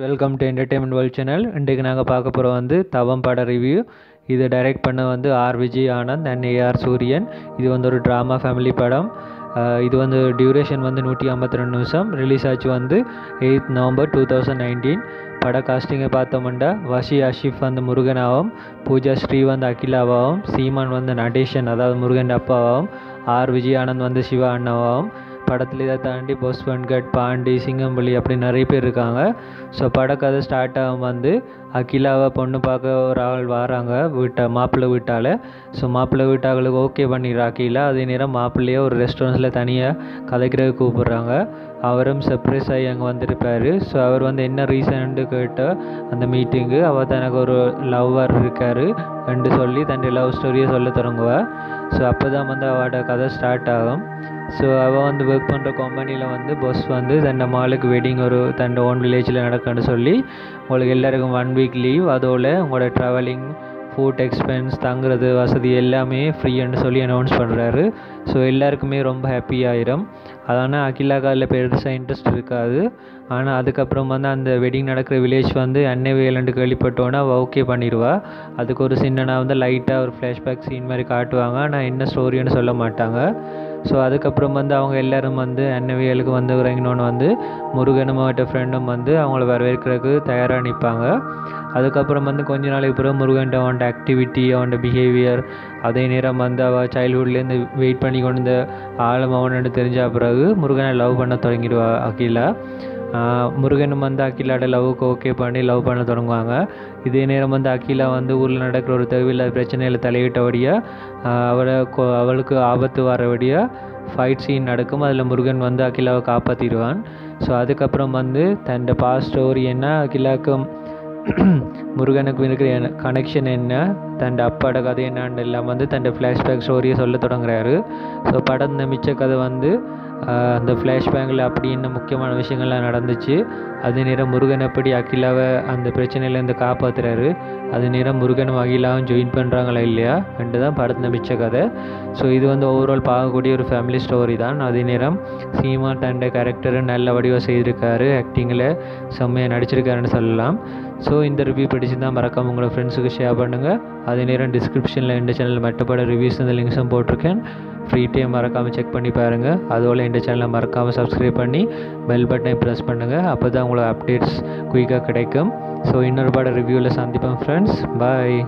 Welcome to entertainment world channel. இன்றைக்கு நாங்கள் பார்க்க போகிற வந்து தவம் பட ரிவ்யூ. இது டைரக்ட் பண்ண வந்து R Vijay Anand and A R Suriyan. இது வந்து ஒரு ட்ராமா ஃபேமிலி படம். இது வந்து டியூரேஷன் வந்து 152 நிமிஷம். ரிலீஸ் ஆச்சு வந்து 8th November 2019. பட காஸ்டிங்கை பார்த்தோம்னா வஷி ஆஷிஃப் வந்து முருகனாகவும், பூஜா ஸ்ரீ வந்து அகிலாவாகவும், சீமான் வந்து நடேஷன் அதாவது முருகன் அப்பாவாகவும், ஆர் விஜய் ஆனந்த் வந்து சிவா அண்ணாவாகவும், படத்தில் இதை தாண்டி பொஸ் வெங்கட், பாண்டி, சிங்கம்பள்ளி அப்படி நிறைய பேர் இருக்காங்க. ஸோ படக்கதை ஸ்டார்ட் ஆகும் வந்து அகிலாவை பொண்ணு பார்க்க ஒரு ஆள் வராங்க மாப்பிள்ளை வீட்டால். ஸோ மாப்பிள்ளை வீட்டாளுக்கு ஓகே பண்ணிடுற அகிலா. அதே நேரம் மாப்பிள்ளையே ஒரு ரெஸ்டாரண்ட்ஸில் தனியாக கதைக்கிறதுக்கு கூப்பிட்றாங்க. அவரும் சர்ப்ரைஸ் ஆகி அங்கே வந்திருப்பார். ஸோ அவர் வந்து என்ன ரீசன்ட்டு கேட்ட அந்த மீட்டிங்கு அவள் தனக்கு ஒரு லவ்வர் இருக்கார் என்று சொல்லி தன் லவ் ஸ்டோரியை சொல்ல தொடங்குவாள். ஸோ அப்போ தான் வந்து அவளோட கதை ஸ்டார்ட் ஆகும். ஸோ அவள் வந்து ஒர்க் பண்ணுற கம்பெனியில் வந்து பாஸ் வந்து தன் மாளுக்கு வெட்டிங் ஒரு தன் ஓன் வில்லேஜில் நடக்குன்னு சொல்லி உங்களுக்கு எல்லாருக்கும் 1 week லீவ், அதோட உங்களோட ட்ராவலிங், ஃபுட் எக்ஸ்பென்ஸ், தங்குறது வசதி எல்லாமே ஃப்ரீன்னு சொல்லி அனௌன்ஸ் பண்ணுறாரு. ஸோ எல்லாருக்குமே ரொம்ப ஹாப்பி ஆயிரும். அதனால் அகிலாக்கு அதில் பெருசாக இன்ட்ரெஸ்ட் இருக்காது. ஆனால் அதுக்கப்புறம் வந்து அந்த வெட்டிங் நடக்கிற வில்லேஜ் வந்து அன்னைவேலண்டு கேள்விப்பட்டோன்னா அவள் ஓகே பண்ணிடுவா. அதுக்கு ஒரு சின்னனா வந்து லைட்டாக ஒரு ஃப்ளாஷ்பேக் சீன் மாதிரி காட்டுவாங்க. ஆனால் என்ன ஸ்டோரின்னு சொல்ல மாட்டாங்க. ஸோ அதுக்கப்புறம் வந்து அவங்க எல்லோரும் வந்து அன்னவியலுக்கு வந்து இறங்கினோன்னு வந்து முருகனும் அவட்ட ஃப்ரெண்டும் வந்து அவங்கள வரவேற்கிறதுக்கு தயாராக நிற்பாங்க. அதுக்கப்புறம் வந்து கொஞ்ச நாளைக்கு பிறகு முருகன்ட்ட அவனோட ஆக்டிவிட்டி, அவனோட பிஹேவியர், அதே நேரம் வந்து அவள் சைல்ட்ஹுட்லேருந்து வெயிட் பண்ணி கொண்டு இந்த ஆழம் அவனு தெரிஞ்ச பிறகு முருகனை லவ் பண்ண தொடங்கிடுவா அகிலா. முருகனும் வந்து அகிலாவோட லவ்வுக்கு ஓகே பண்ணி லவ் பண்ண தொடங்குவாங்க. இதே நேரம் வந்து அகிலா வந்து ஊரில் நடக்கிற ஒரு தேவையில்லாத பிரச்சனையில் தலையிட்டபடியாக அவளுக்கு ஆபத்து வரபடியாக ஃபைட் சீன் நடக்கும். அதில் முருகன் வந்து அகிலாவை காப்பாற்றிடுவான். ஸோ அதுக்கப்புறம் வந்து தன் பாஸ்ட் ஸ்டோரி என்ன, அகிலாவுக்கு முருகனுக்கு இருக்கிற கனெக்ஷன் என்ன, தன் அப்பாவோட கதை என்னான்னு எல்லாம் வந்து தன் ஃப்ளாஷ்பேக் ஸ்டோரியை சொல்ல தொடங்குறாரு. ஸோ படம் மிச்ச கதை வந்து அந்த ஃப்ளாஷ்பேக்கில் அப்படி என்ன முக்கியமான விஷயங்கள்லாம் நடந்துச்சு, அதே நேரம் முருகன் எப்படி அகிலாவை அந்த பிரச்சனையிலேருந்து காப்பாற்றுறாரு, அதே நேரம் முருகனும் அகிலாவும் ஜாயின் பண்ணுறாங்களா இல்லையா ரெண்டு தான் படத்தில் மிச்ச கதை. ஸோ இது வந்து ஓவரால் பார்க்கக்கூடிய ஒரு ஃபேமிலி ஸ்டோரி தான். அதே நேரம் சீமா தன் கேரக்டரை நல்ல வடிவாக செய்திருக்காரு, ஆக்டிங்கில் செம்மையாக நடிச்சிருக்காருன்னு சொல்லலாம். ஸோ இந்த ரிவ்யூ பிடிச்சிருந்தால் மறக்காமல் உங்களோட ஃப்ரெண்ட்ஸுக்கு ஷேர் பண்ணுங்கள். அதே நேரம் டிஸ்கிரிப்ஷனில் இந்த சேனலில் மற்றப்பட ரிவ்யூஸ் இந்த லிங்க்ஸும் போட்டிருக்கேன். ஃப்ரீ டைம் மறக்காமல் செக் பண்ணி பாருங்கள். அதோடு இந்த சேனலை மறக்காமல் சப்ஸ்கிரைப் பண்ணி பெல் பட்டனை ப்ரெஸ் பண்ணுங்கள். அப்போ தான் உங்களுக்கு அப்டேட்ஸ் குயிக்காக கிடைக்கும். ஸோ இன்னொரு பட ரிவ்யூவில் சந்திப்போம் ஃப்ரெண்ட்ஸ். பாய்.